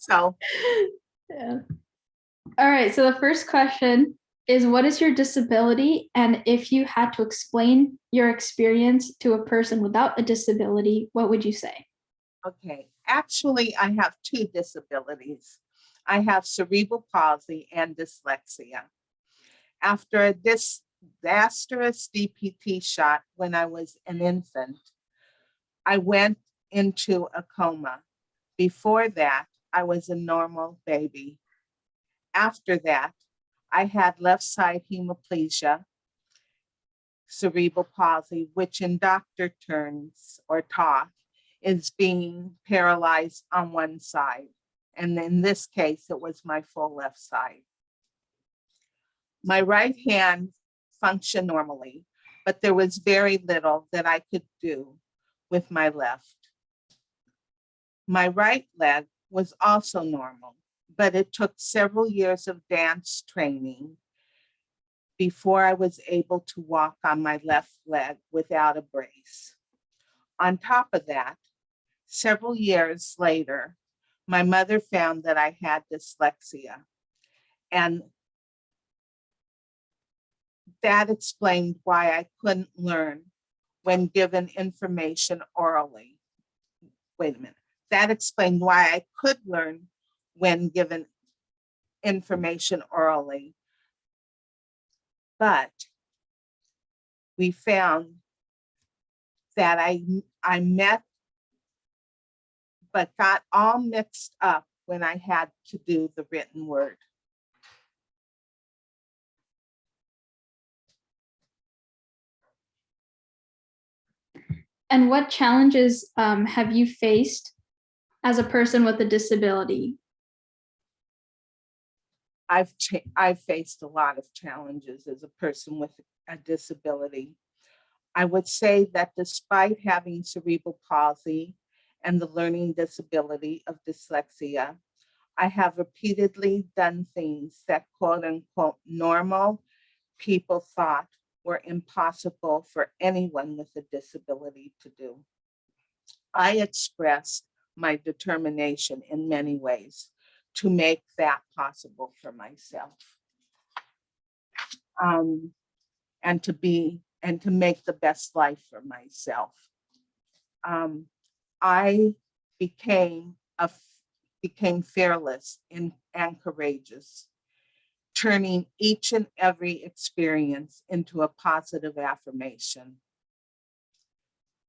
So Yeah. All right. So the first question is, what is your disability? And if you had to explain your experience to a person without a disability, what would you say? okay, actually, I have two disabilities. I have cerebral palsy and dyslexia. After a disastrous DPT shot when I was an infant, I went into a coma. Before that, I was a normal baby. After that, I had left side hemiplegia, cerebral palsy, which in doctor terms or talk is being paralyzed on one side. And in this case, it was my full left side. My right hand functioned normally, but there was very little that I could do with my left. My right leg was also normal, but it took several years of dance training before I was able to walk on my left leg without a brace. On top of that, several years later, my mother found that I had dyslexia, and that explained why I couldn't learn when given information orally. Wait a minute. That explained why I could learn when given information orally. But we found that I met, but got all mixed up when I had to do the written word. And what challenges have you faced as a person with a disability? I've faced a lot of challenges as a person with a disability. I would say that despite having cerebral palsy and the learning disability of dyslexia, I have repeatedly done things that quote unquote normal people thought were impossible for anyone with a disability to do. I expressed my determination in many ways to make that possible for myself. And to make the best life for myself. I became fearless and courageous, turning each and every experience into a positive affirmation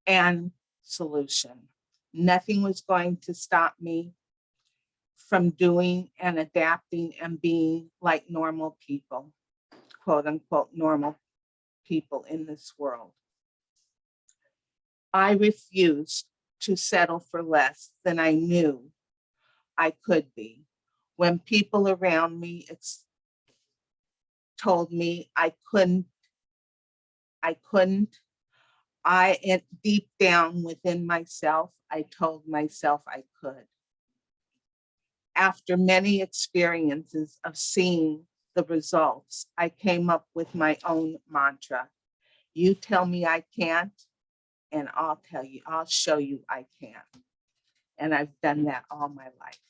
and solution. Nothing was going to stop me from doing and adapting and being like normal people, quote unquote, normal people in this world. I refused to settle for less than I knew I could be. When people around me told me I couldn't, deep down within myself, I told myself I could. After many experiences of seeing the results, I came up with my own mantra. You tell me I can't, and I'll show you I can. And I've done that all my life.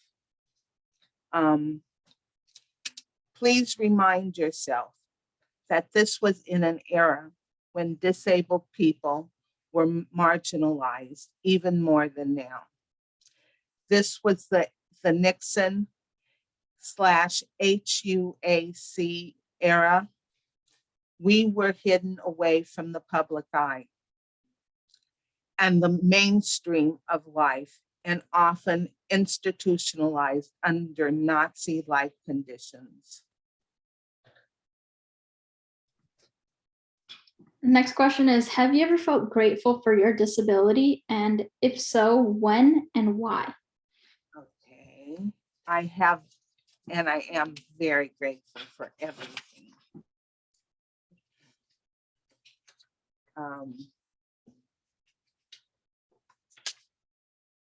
Please remind yourself that this was in an era when disabled people were marginalized even more than now. This was the Nixon/HUAC era. We were hidden away from the public eye and the mainstream of life, and often institutionalized under Nazi-like conditions. Next question is, have you ever felt grateful for your disability? And if so, when and why? Okay, I have, and I am very grateful for everything.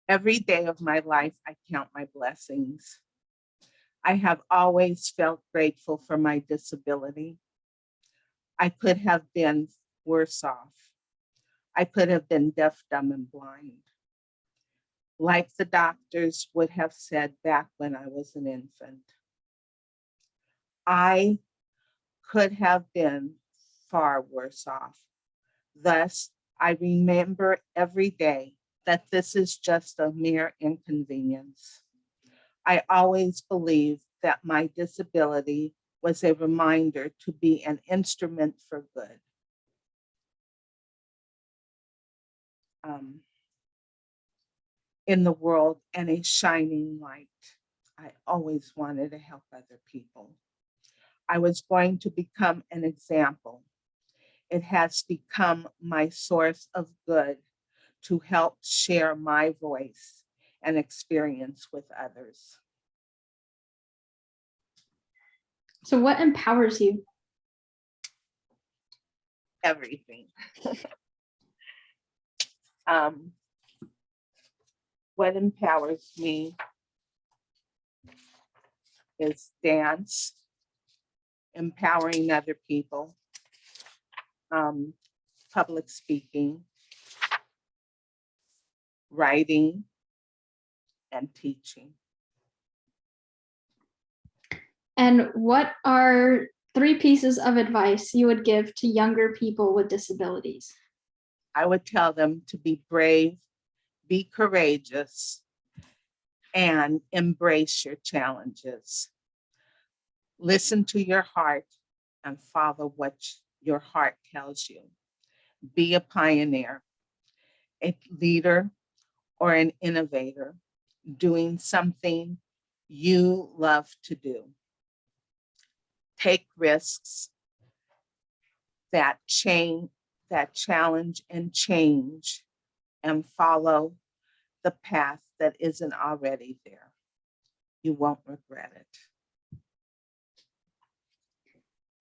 Every day of my life, I count my blessings. I have always felt grateful for my disability. I could have been worse off. I could have been deaf, dumb, and blind. like the doctors would have said back when I was an infant. I could have been far worse off. Thus, I remember every day that this is just a mere inconvenience. I always believed that my disability was a reminder to be an instrument for good. In the world and a shining light. I always wanted to help other people. I was going to become an example. It has become my source of good to help share my voice and experience with others. So what empowers you? Everything. What empowers me is dance, empowering other people, public speaking, writing, and teaching. And what are 3 pieces of advice you would give to younger people with disabilities? I would tell them to be brave, be courageous, and embrace your challenges. Listen to your heart and follow what your heart tells you. Be a pioneer, a leader, or an innovator, doing something you love to do. Take risks that challenge and change, and follow the path that isn't already there. You won't regret it.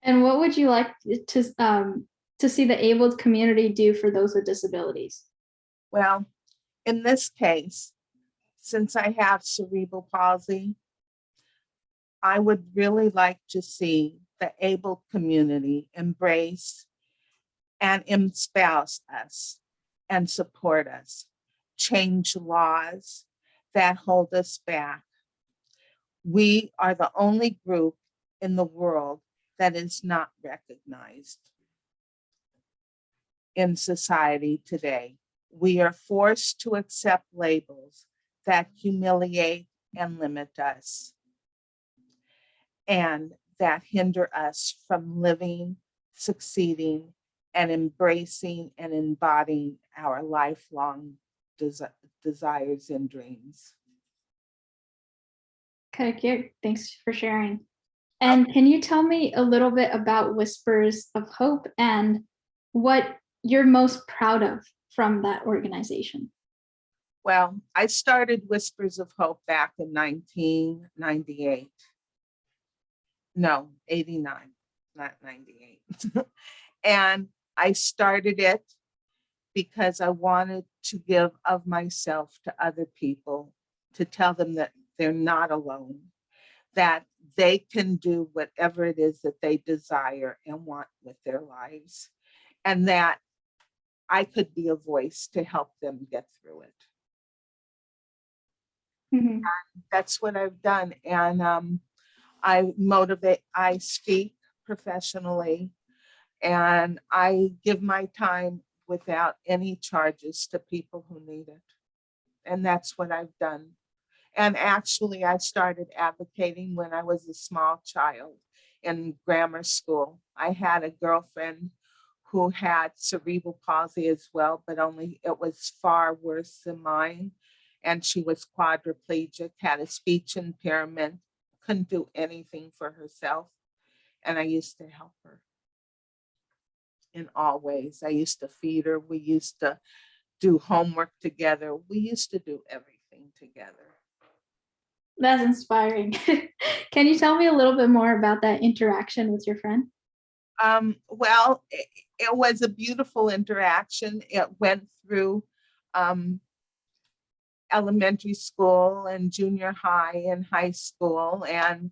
And what would you like to see the abled community do for those with disabilities? Well, in this case, since I have cerebral palsy, I would really like to see the able community embrace and espouse us and support us, change laws that hold us back. We are the only group in the world that is not recognized in society today. We are forced to accept labels that humiliate and limit us, and that hinder us from living, succeeding, and embracing and embodying our lifelong desires and dreams. Okay, cute. Thanks for sharing. And can you tell me a little bit about Whispers of Hope and what you're most proud of from that organization? Well, I started Whispers of Hope back in 1998. No, 89, not 98. And I started it because I wanted to give of myself to other people, to tell them that they're not alone, that they can do whatever it is that they desire and want with their lives, and that I could be a voice to help them get through it. Mm-hmm. That's what I've done. And I speak professionally, and I give my time without any charges to people who need it. And that's what I've done. And actually, I started advocating when I was a small child in grammar school. I had a girlfriend who had cerebral palsy as well, but only it was far worse than mine. And she was quadriplegic, had a speech impairment, couldn't do anything for herself. And I used to help her in all ways. I used to feed her. We used to do homework together. We used to do everything together. That's inspiring. Can you tell me a little bit more about that interaction with your friend? Well, it was a beautiful interaction. It went through elementary school and junior high and high school. And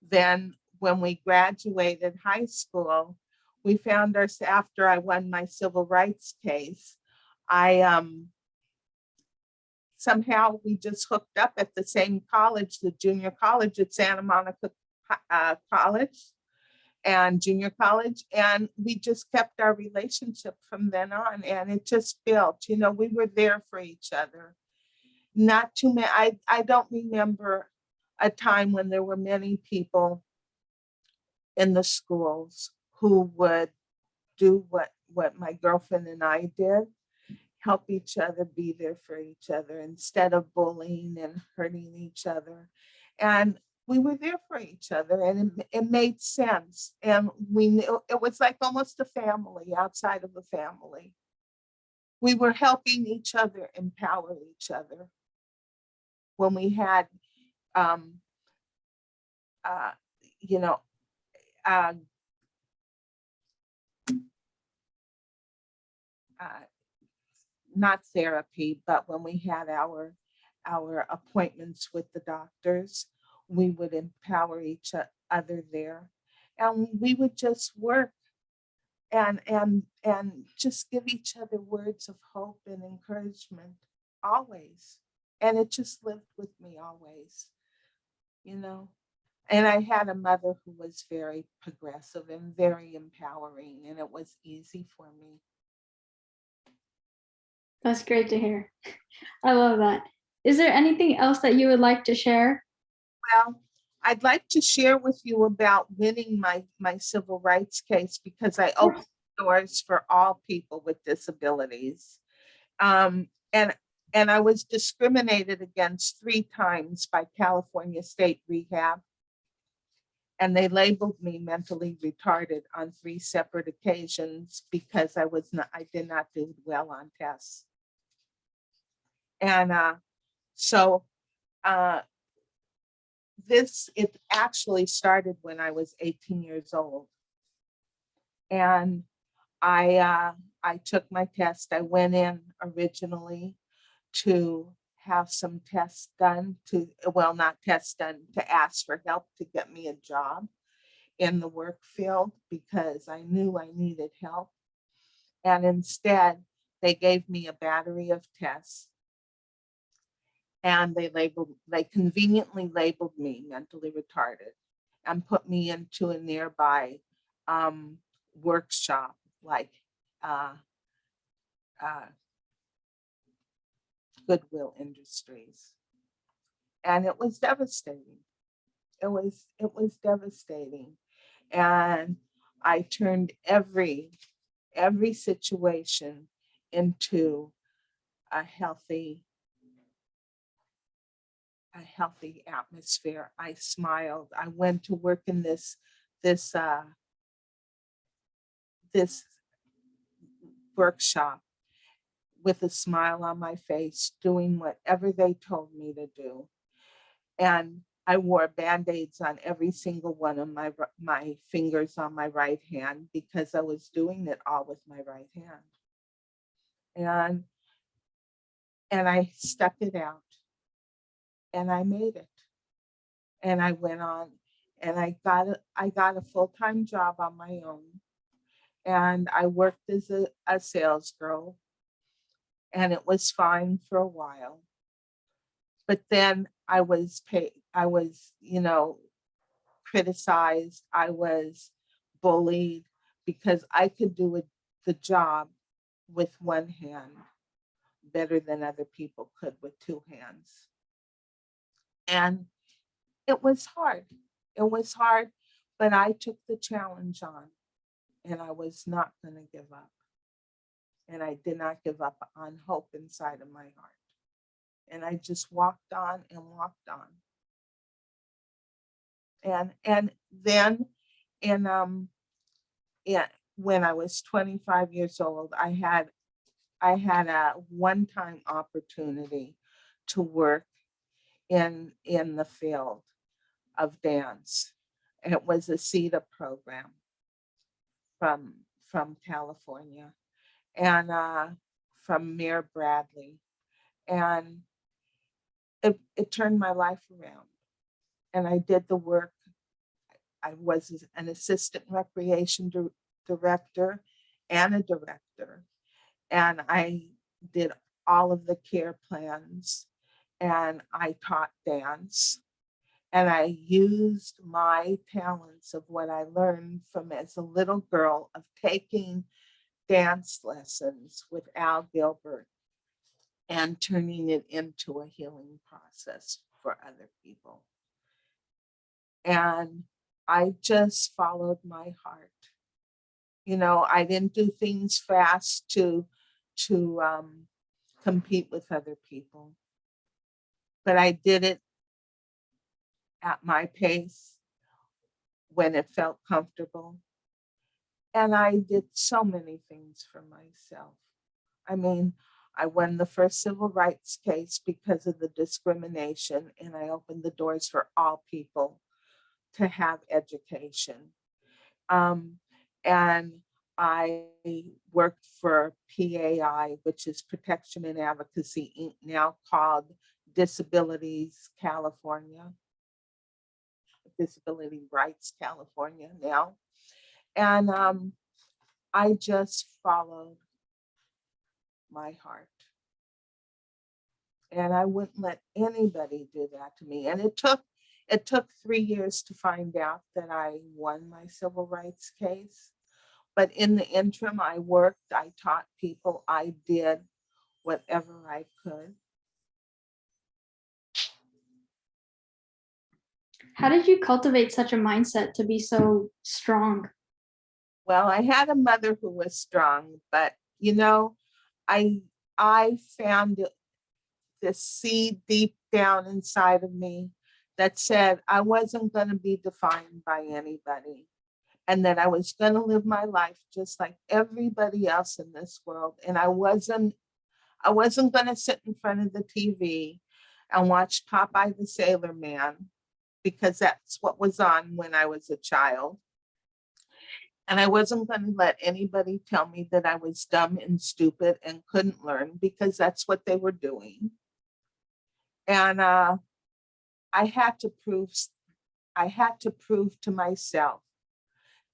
then when we graduated high school, we found ourselves, after I won my civil rights case, I somehow we just hooked up at the same college, the junior college at Santa Monica College and junior college. And we just kept our relationship from then on. And it just built, you know, we were there for each other. Not too many, I don't remember a time when there were many people in the schools who would do what my girlfriend and I did, help each other, be there for each other instead of bullying and hurting each other. And we were there for each other, and it made sense. And we knew it was like almost a family outside of a family. We were helping each other, empower each other. When we had, um, uh, you know, uh, uh, not therapy, but when we had our appointments with the doctors, we would empower each other there, and we would just work and just give each other words of hope and encouragement always. And it just lived with me always, you know. And I had a mother who was very progressive and very empowering, and it was easy for me. That's great to hear. I love that. Is there anything else that you would like to share? Well, I'd like to share with you about winning my civil rights case, because I opened doors for all people with disabilities. And I was discriminated against 3 times by California State Rehab. And they labeled me mentally retarded on 3 separate occasions because I did not do well on tests. And so uh, it actually started when I was 18 years old. And I took my test. I went in originally to have some tests done, not tests done, to ask for help to get me a job in the work field because I knew I needed help. And instead, they gave me a battery of tests, and they conveniently labeled me mentally retarded and put me into a nearby workshop, like uh, uh, Goodwill Industries. And it was devastating. It was devastating. And I turned every situation into a healthy atmosphere. I smiled. I went to work in this this workshop with a smile on my face, doing whatever they told me to do. And I wore Band-Aids on every single one of my fingers on my right hand because I was doing it all with my right hand. And I stuck it out, and I made it. And I went on, and I got a full-time job on my own. And I worked as a sales girl, and it was fine for a while. But then I was criticized. I was bullied because I could do the job with one hand better than other people could with 2 hands. And it was hard. It was hard, but I took the challenge on, and I was not going to give up. And I did not give up on hope inside of my heart. And I just walked on and walked on. And then yeah, when I was 25 years old, I had a one-time opportunity to work in the field of dance. It was a CETA program from California, and from Mayor Bradley. And it turned my life around. And I did the work. I was an assistant recreation director and a director. And I did all of the care plans. and I taught dance. And I used my talents of what I learned from as a little girl of taking dance lessons with Al Gilbert and turning it into a healing process for other people. And I just followed my heart. You know, I didn't do things fast to compete with other people, but I did it at my pace when it felt comfortable. And I did so many things for myself. I mean, I won the first civil rights case because of the discrimination, and I opened the doors for all people to have education. Um, and I worked for PAI, which is Protection and Advocacy Inc., now called Disabilities California, Disability Rights California now. And I just followed my heart. And I wouldn't let anybody do that to me. And it took 3 years to find out that I won my civil rights case. But in the interim, I worked, I taught people, I did whatever I could. How did you cultivate such a mindset to be so strong? Well, I had a mother who was strong, but you know, I found this seed deep down inside of me that said I wasn't going to be defined by anybody, and that I was going to live my life just like everybody else in this world. And I wasn't going to sit in front of the TV and watch Popeye the Sailor Man, because that's what was on when I was a child. And I wasn't going to let anybody tell me that I was dumb and stupid and couldn't learn, because that's what they were doing. And I had to prove to myself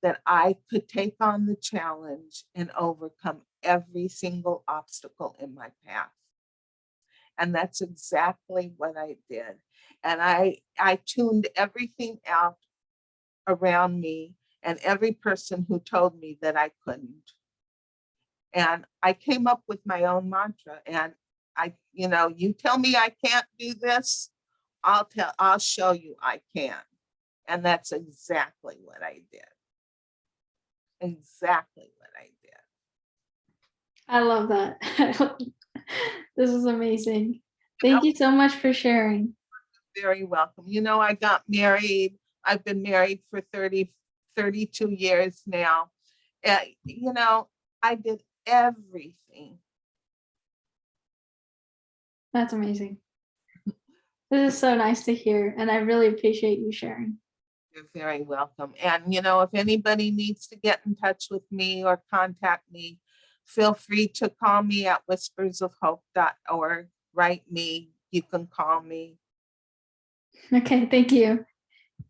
that I could take on the challenge and overcome every single obstacle in my path. And that's exactly what I did. And I tuned everything out around me and every person who told me that I couldn't. And I came up with my own mantra. And you tell me I can't do this, I'll show you I can. And that's exactly what I did. Exactly what I did. I love that. This is amazing. Thank you so much for sharing. Very welcome. You know, I got married. I've been married for 32 years now. You know, I did everything. That's amazing. This is so nice to hear, and I really appreciate you sharing. You're very welcome. And, you know, if anybody needs to get in touch with me or contact me, feel free to call me at whispersofhope.org. Write me. You can call me. Okay, thank you.